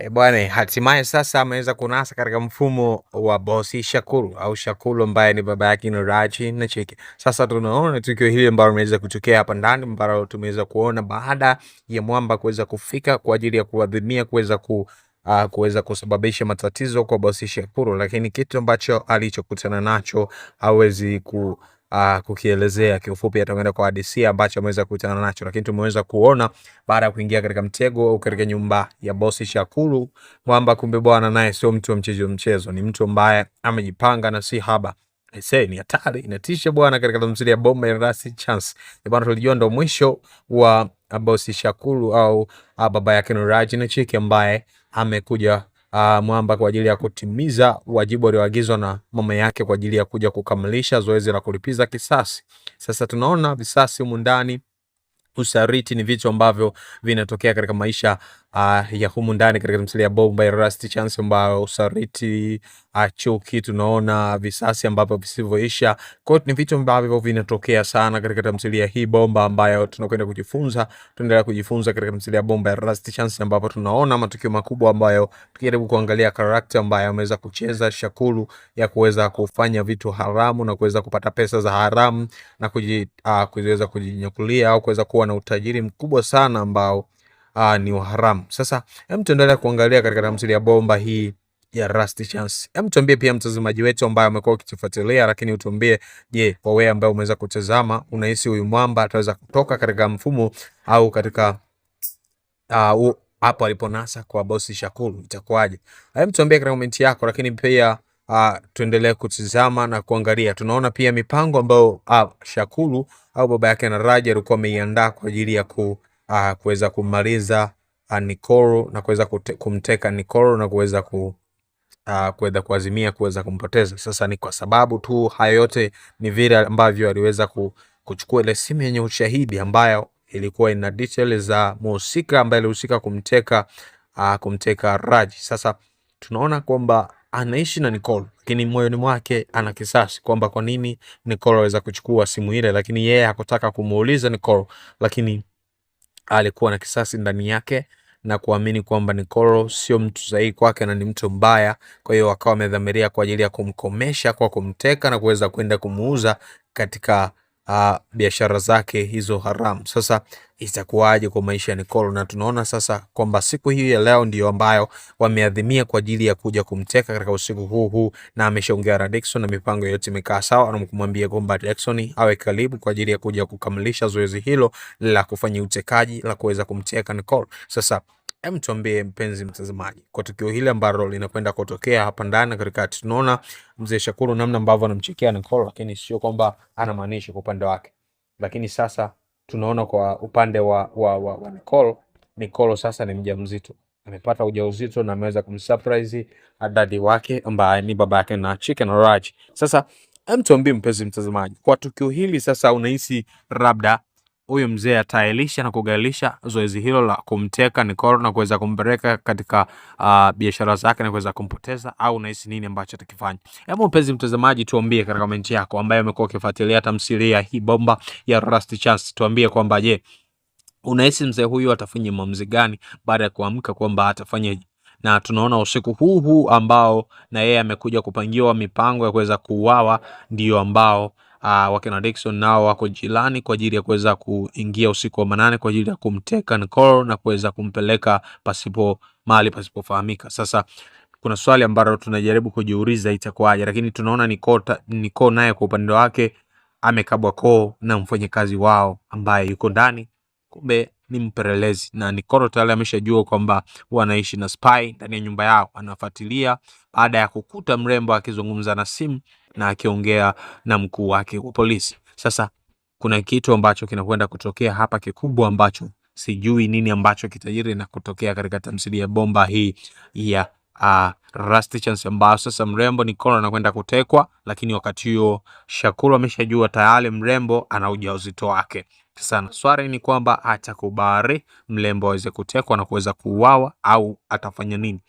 Bwana, hatimaye sasa ameweza kunasa katika mfumo wa bosi Shakuru au Shakuru ambaye ni baba yake Nuraji na Cheke. Sasa tunaona tukio hili ambalo limeweza kutokea hapa ndani, ambalo tumeweza kuona baada ya mwamba kuweza kufika kwa ajili ya kuadhimia kuweza kusababisha matatizo kwa bosi Shakuru, lakini kitu ambacho alichokutana nacho hawezi kukielezea. Kiufupi atakwenda kwa hadisia ambacho ameweza kukutana nacho, lakini tumeweza kuona baada ya kuingia katika mtego au katika nyumba ya bosi Shakuru kwamba kumbe bwana naye sio mtu wa mchezo, ni mtu ambaye amejipanga na si haba. Ni hatari, inatisha bwana. Katika tamthilia ya Bomba ya Last Chance bwana, tulijua ndo mwisho wa bosi Shakuru au baba yake Nuraji na Chiki ambaye amekuja mwamba kwa ajili ya kutimiza wajibu alioagizwa na mama yake kwa ajili ya kuja kukamilisha zoezi la kulipiza kisasi. Sasa tunaona visasi humu ndani, usariti ni vitu ambavyo vinatokea katika maisha ya humu ndani katika tamthilia ya Bomba ya Last Chance, ambao usariti, chuki, tunaona visasi ambavyo visivyoisha. Kwa hiyo ni vitu ambavyo vinatokea sana katika tamthilia hii Bomba, ambayo tunaendelea kujifunza katika tamthilia ya Bomba ya Last Chance, ambapo tunaona matukio makubwa ambayo tukijaribu kuangalia karakta ambayo ameweza kucheza Shakuru ya kuweza kufanya vitu haramu na kuweza kupata pesa za haramu na kuweza kujinyakulia au kuweza kuwa na utajiri mkubwa sana ambao ni wa haramu. Sasa hem, tuendelea kuangalia katika tamthilia ya Bomba hii ya Last Chance. Hem, tuambie pia mtazamaji wetu ambaye amekuwa ukifuatilia, lakini utuambie, je, kwa wewe ambaye umeweza kutazama, unahisi huyu mwamba ataweza kutoka katika mfumo au katika hapo aliponasa kwa bosi Shakuru itakuwaje? Hem, tuambie katika comment yako, lakini pia tuendelee kutizama na kuangalia. Tunaona pia mipango ambayo Shakuru au baba yake Nuraji alikuwa ameiandaa kwa ajili ya kuweza kumaliza Nicole na kuweza kumteka Nicole na kuweza kuazimia kuweza kumpoteza. Sasa ni kwa sababu tu hayo yote ni vile ambavyo aliweza kuchukua ile simu yenye ushahidi ambayo ilikuwa ina details za mhusika ambaye alihusika kumteka Raji. Sasa tunaona kwamba anaishi na Nicole, lakini moyoni mwake ana kisasi kwamba kwa nini Nicole aweza kuchukua simu ile, lakini yeye hakutaka kumuuliza Nicole, lakini alikuwa na kisasi ndani yake na kuamini kwamba Nicole sio mtu sahihi kwake na ni mtu mbaya. Kwa hiyo akawa amedhamiria kwa ajili ya kumkomesha kwa kumteka na kuweza kwenda kumuuza katika biashara zake hizo haramu. Sasa itakuwaje kwa maisha ya Nicole? Na tunaona sasa kwamba siku hii ya leo ndio ambayo wameadhimia kwa ajili ya kuja kumteka katika usiku huu, na ameshaongea na Dickson na mipango yote imekaa sawa, na kumwambia kwamba Dickson awe karibu kwa ajili ya kuja kukamilisha zoezi hilo la kufanya utekaji la kuweza kumteka Nicole. Sasa hem, tuambie mpenzi mtazamaji, kwa tukio hili ambalo linakwenda kutokea hapa ndani katika, tunaona mzee Shakuru namna ambavyo anamchekea Nicole, lakini sio kwamba anamaanisha kwa upande wake. Lakini sasa tunaona kwa upande wa Nicole sasa ni mjamzito, amepata ujauzito na ameweza kumsurprise dadi wake ambaye ni baba yake na Chike na Raji. Sasa hem, tuambie mpenzi mtazamaji, kwa tukio hili sasa unahisi labda huyu mzee ataelisha na kugalisha zoezi hilo la kumteka Nicole na kuweza kumpeleka katika biashara zake na kuweza kumpoteza, au unahisi nini ambacho atakifanya? Hebu mpenzi mtazamaji, tuambie katika comment yako, ambaye umekuwa ukifuatilia tamthilia hii Bomba ya Last Chance. Tuambie kwamba je, unahisi mzee huyu atafanya maamuzi gani baada ya kuamka kwamba atafanya? Na tunaona usiku huu ambao na yeye amekuja kupangiwa mipango ya kuweza kuuawa, ndio ambao wakina Dickson nao wako jilani kwa ajili ya kuweza kuingia usiku wa manane kwa ajili ya kumteka Nicole na kuweza kumpeleka mahali pasipofahamika. Sasa kuna swali ambalo tunajaribu kujiuliza itakuwaje, lakini tunaona Nicole naye kwa upande wake amekabwa koo na mfanyakazi wao ambaye yuko ndani, kumbe ni mpelelezi, na Nicole tayari ameshajua kwamba wanaishi na spy ndani ya nyumba yao. Anafuatilia baada ya kukuta mrembo akizungumza na simu na akiongea na mkuu wake wa polisi. Sasa kuna kitu ambacho kinakwenda kutokea hapa kikubwa ambacho sijui nini ambacho kitajiri na kutokea katika tamthilia ya Bomba hii ya Last Chance, ambao sasa mrembo Nicole anakwenda kutekwa, lakini wakati huo Shakuru ameshajua tayari mrembo ana ujauzito wake. Sasa swali ni kwamba atakubali mrembo aweze kutekwa na kuweza kuuawa au atafanya nini?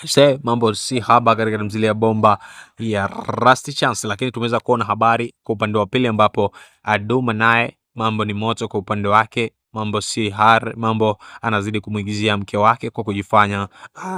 Sasa mambo si haba katika tamthilia ya Bomba ya Last Chance, lakini tumeweza kuona habari kwa upande wa pili ambapo Duma naye mambo ni moto kwa upande wake. mambo si har, mambo anazidi kumuigizia mke wake kwa kujifanya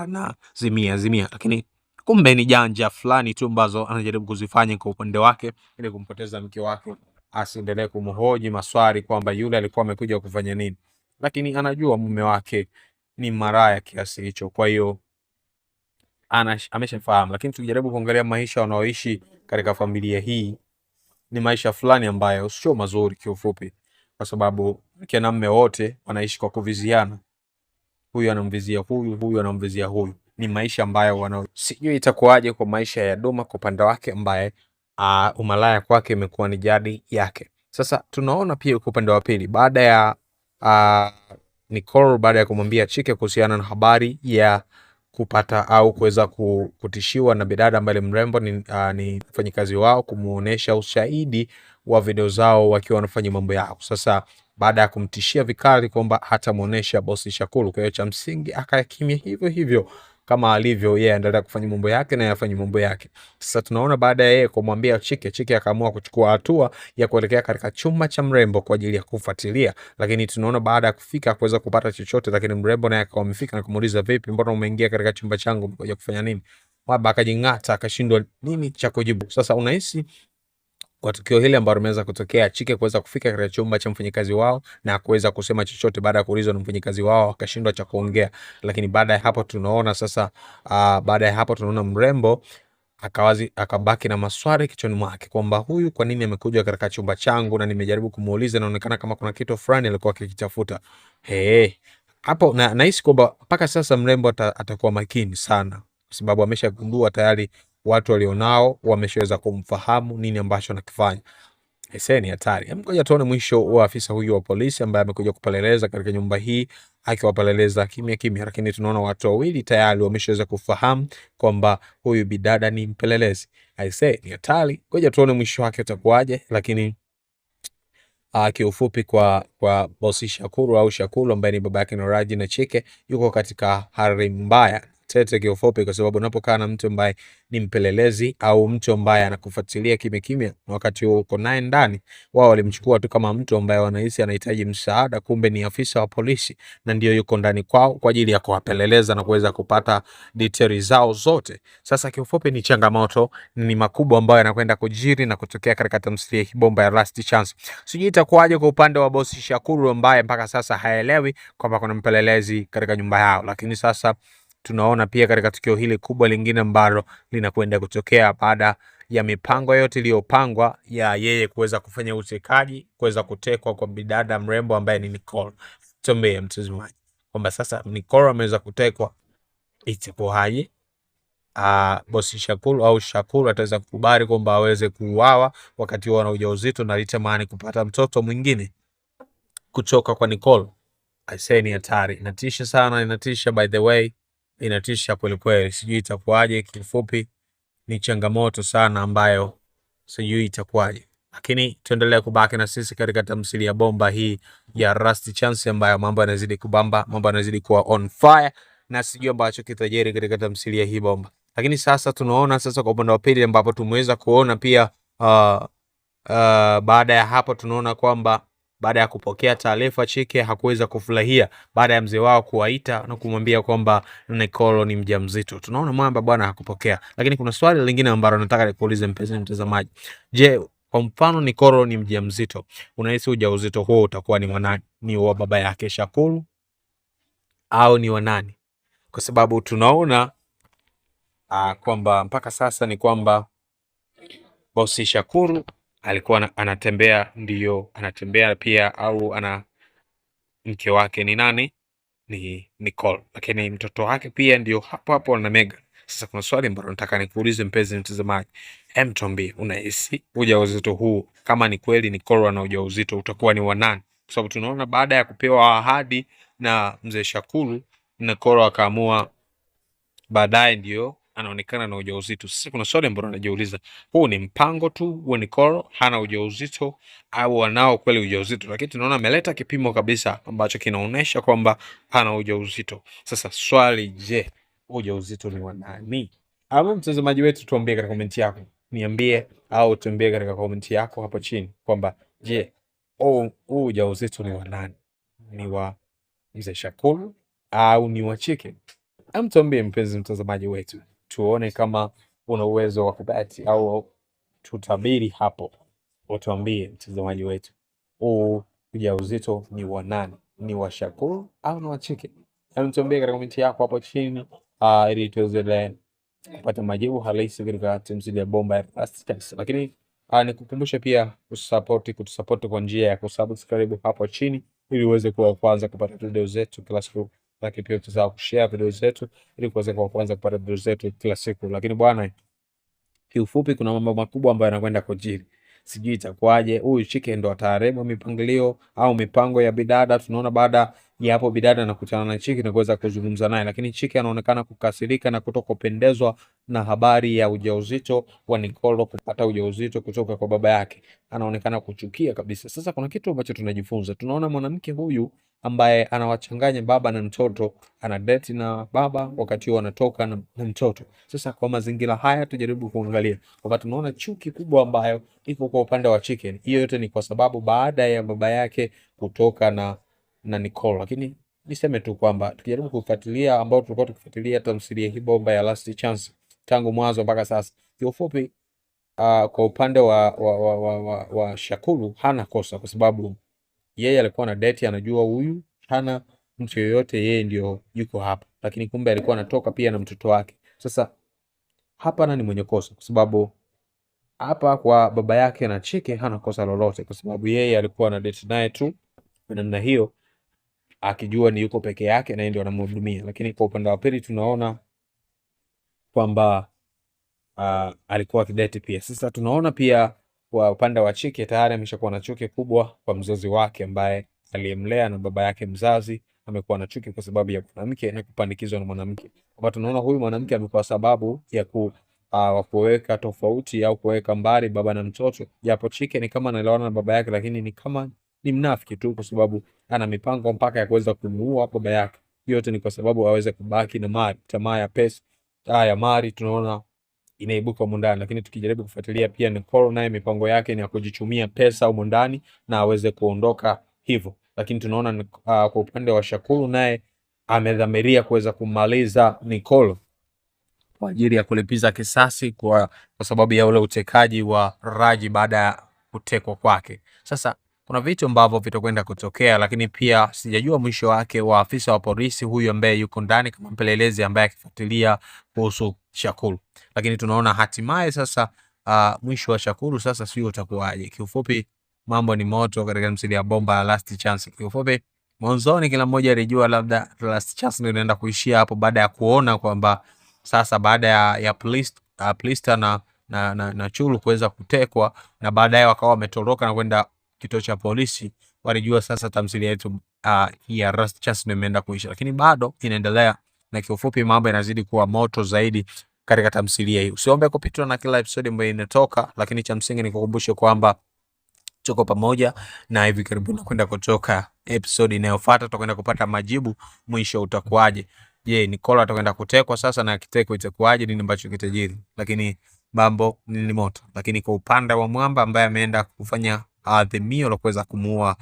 na zimia, lakini kumbe ni janja fulani tu ambazo anajaribu kuzifanya kwa upande wake ili kumpoteza mke wake, asiendelee kumhoji maswali kwamba yule alikuwa amekuja kufanya nini, lakini anajua mume wake ni maraya kiasi hicho, kwa hiyo ameshafahamu. Lakini tukijaribu kuangalia maisha wanaoishi katika familia hii, ni maisha fulani ambayo sio mazuri kiufupi, kwa sababu mke na mume wote wanaishi kwa kuviziana, huyu anamvizia huyu, huyu anamvizia huyu. Ni maisha ambayo sijui itakuwaje kwa maisha ya Duma kwa upande wake, ambaye umalaya kwake imekuwa ni jadi yake. Sasa tunaona pia kwa upande wa pili, baada ya Nicole, baada ya kumwambia Chike kuhusiana na habari ya kupata au kuweza kutishiwa na bidada ambaye mrembo ni mfanyikazi wao, kumuonesha ushahidi wa video zao wakiwa wanafanya mambo yao. Sasa baada ya kumtishia vikali kwamba hatamuonesha bosi Shakuru, kwa hiyo cha msingi akakimia hivyo hivyo kama alivyo yeye, endelea kufanya mambo yake na yafanye mambo yake. Sasa tunaona baada ya yeye kumwambia Chike akaamua kuchukua hatua ya kuelekea katika chumba cha mrembo kwa ajili ya kufuatilia, lakini tunaona baada ya kufika kuweza kupata chochote, lakini mrembo naye akawa amefika na kumuuliza, vipi, mbona umeingia katika chumba changu, umekuja kufanya nini? Baba akajing'ata, akashindwa nini cha kujibu. Sasa unahisi kwa tukio hili ambalo limeweza kutokea, Chike kuweza kufika katika chumba cha mfanyikazi wao na kuweza kusema chochote baada ya kuulizwa na mfanyikazi wao, akashindwa cha kuongea. Lakini baada ya hapo tunaona sasa mrembo akabaki na maswali kichwani mwake kwamba huyu kwa nini amekuja katika chumba changu, na nimejaribu kumuuliza, inaonekana kama kuna kitu fulani alikuwa akikitafuta. Hapo nahisi kwamba mpaka sasa mrembo atakuwa makini sana, kwa sababu ameshagundua tayari watu walionao wameshaweza kumfahamu nini ambacho anakifanya. Ni hatari. Ngoja tuone mwisho wa afisa huyu wa polisi ambaye amekuja kupeleleza katika nyumba hii, akiwapeleleza kimya kimya, lakini tunaona watu wawili tayari wameshaweza kufahamu kwamba huyu bidada ni mpelelezi. Ni hatari. Ngoja tuone mwisho wake utakuwaje, lakini kiufupi kwa bosi Shakuru au Shakuru ambaye ni baba yake Noraji na Chike, yuko katika hali mbaya tete kiufupi, kwa sababu unapokaa na mtu ambaye ni mpelelezi au mtu ambaye anakufuatilia kimya kimya, wakati uko naye ndani, wao walimchukua tu kama mtu ambaye wanahisi anahitaji msaada, kumbe ni afisa wa polisi na ndio yuko ndani kwao kwa ajili ya kuwapeleleza na kuweza kupata details zao zote. Sasa kiufupi ni changamoto ni makubwa ambayo yanakwenda kujiri na kutokea katika tamthilia hii bomba ya Last Chance. Sijui itakuwaje kwa upande wa bosi Shakuru ambaye mpaka sasa haelewi kwamba kuna mpelelezi katika nyumba yao, lakini sasa tunaona pia katika tukio hili kubwa lingine ambalo linakwenda kutokea baada ya mipango yote iliyopangwa ya yeye kuweza kufanya utekaji, kuweza kutekwa kwa bidada mrembo ambaye ni Nicole. Tuambie mtazamaji kwamba sasa Nicole ameweza kutekwa, itakuwaje? Bosi Shakuru au Shakuru ataweza kukubali kwamba aweze kuuawa wakati wana ujauzito na alitamani kupata mtoto mwingine kutoka kwa Nicole? Ni hatari, inatisha sana, inatisha by the way, inatisha kweli kweli. Sijui itakuwaje, kifupi ni changamoto sana ambayo sijui itakuwaje, lakini tuendelea kubaki na sisi katika tamthilia bomba hii ya Last Chance ambayo mambo yanazidi kubamba, mambo yanazidi kuwa on fire na sijui ambacho kitajiri katika tamthilia hii bomba. Lakini sasa tunaona sasa kwa upande wa pili ambapo tumeweza kuona pia baada ya hapo tunaona kwamba baada ya kupokea taarifa, Chike hakuweza kufurahia baada ya mzee wao kuwaita na kumwambia kwamba Nicole ni mjamzito. Tunaona mwamba bwana hakupokea. Lakini kuna swali lingine ambalo nataka nikuulize mpenzi mtazamaji. Je, kwa mfano Nicole ni mjamzito, unahisi ujauzito huo utakuwa ni wanani? Ni wa baba yake Shakuru au ni wanani? Kwa sababu tunaona kwamba mpaka sasa ni kwamba bosi Shakuru alikuwa anatembea, ndio anatembea pia, au ana mke wake ni nani? Ni Nicole, lakini mtoto wake pia ndio hapo hapo na Mega. Sasa kuna swali ambalo nataka nikuulize mpenzi mtazamaji, tuambie, unahisi ujauzito huu kama ni kweli Nicole ana ujauzito utakuwa ni wa nani? Kwa sababu tunaona baada ya kupewa ahadi na mzee Shakuru, Nicole akaamua baadaye ndio anaonekana na ujauzito. Sasa kuna swali ambalo najiuliza, huu ni mpango tu wa Nicole, hana ujauzito au anao kweli ujauzito? Lakini tunaona ameleta kipimo kabisa ambacho kinaonesha kwamba hana ujauzito. Sasa swali, je, ujauzito ni wa nani? Au mtazamaji wetu, tuambie katika komenti yako, niambie au tuambie katika komenti yako hapo chini kwamba je, huu ujauzito ni wa nani? ni wa Mzee Shakuru au ni wa Chike? Tuambie mpenzi mtazamaji wetu, tuone kama una uwezo wa kubeti au tutabiri hapo. Utuambie mtazamaji wetu, ujauzito ni wa nani? Ni wa Shakuru au ni wa Chike? Tuambie katika komenti yako hapo chini, ili tuweze kupata majibu halisi katika tamthilia ya Bomba ya Last Chance. Lakini nikukumbusha pia kutusupport kwa njia ya kusubscribe hapo chini ili uweze kuwa kwanza kupata video zetu kila siku. Lakini pia usisahau kushare video zetu ili kuweza kuwa kwanza kupata video zetu kila siku. Lakini bwana, kiufupi kuna mambo makubwa ambayo yanakwenda kujiri. Sijui itakuwaje. Huyu Chike ndo ataharibu mipangilio au mipango ya bidada. Tunaona baada ya hapo bidada anakutana na Chike na kuweza kuzungumza naye, lakini Chike anaonekana kukasirika na kutokupendezwa na habari ya ujauzito wa Nicole kupata ujauzito kutoka kwa baba yake. Anaonekana kuchukia kabisa. Sasa kuna kitu ambacho tunajifunza. Tunaona mwanamke huyu ambaye anawachanganya baba na mtoto, ana date na baba wakati huo anatoka na mtoto. Sasa kwa mazingira haya tujaribu kuangalia, wakati tunaona chuki kubwa ambayo iko kwa upande wa Chicken. Hiyo yote ni kwa sababu baada ya baba yake kutoka na Nicole. Lakini niseme tu kwamba tukijaribu kufuatilia ambao tulikuwa tukifuatilia tamthilia hii Bomba ya Last Chance tangu mwanzo mpaka sasa, kiufupi kwa upande wa Shakuru hana kosa, kwa sababu yeye alikuwa na date, anajua huyu hana mtu yoyote, yeye ndio yuko hapa, lakini kumbe alikuwa anatoka pia na mtoto wake. Sasa hapa nani mwenye kosa? Kwa sababu hapa kwa baba yake na Chike hana kosa lolote, kwa sababu yeye alikuwa na date naye tu kwa namna hiyo, akijua ni yuko peke yake na ndio anamhudumia. Lakini kwa upande wa pili tunaona kwamba alikuwa kidate pia. Sasa tunaona pia kwa upande wa Chike tayari ameshakuwa na chuki kubwa kwa mzazi wake ambaye aliyemlea na baba yake mzazi amekuwa na chuki kwa sababu ya mwanamke na kupandikizwa na mwanamke. Kwa tunaona huyu mwanamke amekuwa sababu ya kuweka tofauti au kuweka mbali baba na mtoto. Japo Chike ni kama anaelewana na baba yake, lakini ni kama ni mnafiki tu, kwa sababu ana mipango mpaka ya kuweza kumuua baba yake. Yote ni kwa sababu aweze kubaki na mali, tamaa ya pesa, ya mali tunaona inaibuka huko ndani. Lakini tukijaribu kufuatilia pia Nicole naye mipango yake ni ya kujichumia pesa huko ndani na aweze kuondoka hivyo. Lakini tunaona kwa upande wa Shakuru naye amedhamiria kuweza kumaliza Nicole kwa ajili ya kulipiza kisasi kwa sababu ya ule utekaji wa Raji baada ya kutekwa kwake. Sasa kuna vitu ambavyo vitakwenda kutokea, lakini pia sijajua mwisho wake wa afisa wa polisi huyu ambaye yuko ndani kama mpelelezi ambaye akifuatilia kuhusu Shakuru. Lakini tunaona hatimaye sasa mwisho wa Shakuru sasa sio utakuwaje. Kiufupi mambo ni moto katika msili ya Bomba ya Last Chance. Kiufupi mwanzoni kila mmoja alijua labda Last Chance ndio inaenda kuishia hapo, baada ya kuona kwamba sasa baada ya Plista na Chulu kuweza kutekwa na baadaye wakawa wametoroka na kwenda kituo cha polisi, walijua sasa tamthilia yetu ya Last Chance ndio imeenda kuisha. Lakini bado inaendelea, na kiufupi mambo yanazidi kuwa moto zaidi katika tamthilia hii. Usiombe kupitwa na kila episode ambayo inatoka, lakini cha msingi ni kukumbusha kwamba tuko pamoja na hivi karibuni kwenda kutoka episode inayofuata, tutakwenda kupata majibu mwisho utakuwaje. Je, Nicole atakwenda kutekwa sasa, na kiteko itakuwaje, nini ambacho kitajiri? Lakini mambo ni moto. Lakini kwa upande wa Mwamba ambaye ameenda kufanya adhimio la kuweza kumuua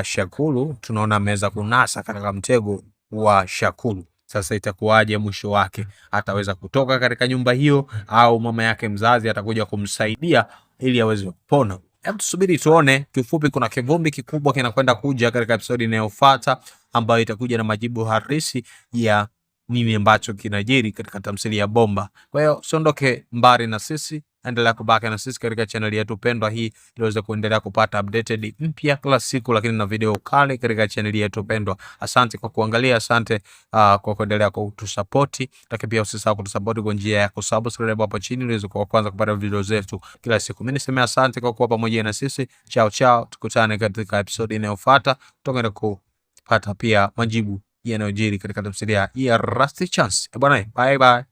Shakuru, tunaona ameweza kunasa katika mtego wa Shakuru. Sasa itakuwaje mwisho wake? Ataweza kutoka katika nyumba hiyo au mama yake mzazi atakuja kumsaidia ili aweze kupona? Hebu tusubiri tuone. Kifupi kuna kivumbi kikubwa kinakwenda kuja katika episode inayofuata ambayo itakuja na majibu halisi ya nini ambacho kinajiri katika tamthilia ya Bomba. Kwa hiyo usiondoke mbali na sisi, endelea kubaki na sisi katika channel yetu pendwa hii ili uweze kuendelea kupata updated mpya kila siku, lakini na video kali katika channel yetu pendwa. Asante kwa kuangalia, asante kwa kuendelea kutusupport, lakini pia usisahau kutusupport kwa njia ya kusubscribe hapo chini ili uweze kuwa kwanza kupata video zetu kila siku. Mimi niseme asante kwa kuwa pamoja na sisi. Chao, tukutane katika episode inayofuata. Tutakwenda kupata pia majibu yanayojiri katika tamthilia ya Last Chance. Bwana, bye bye.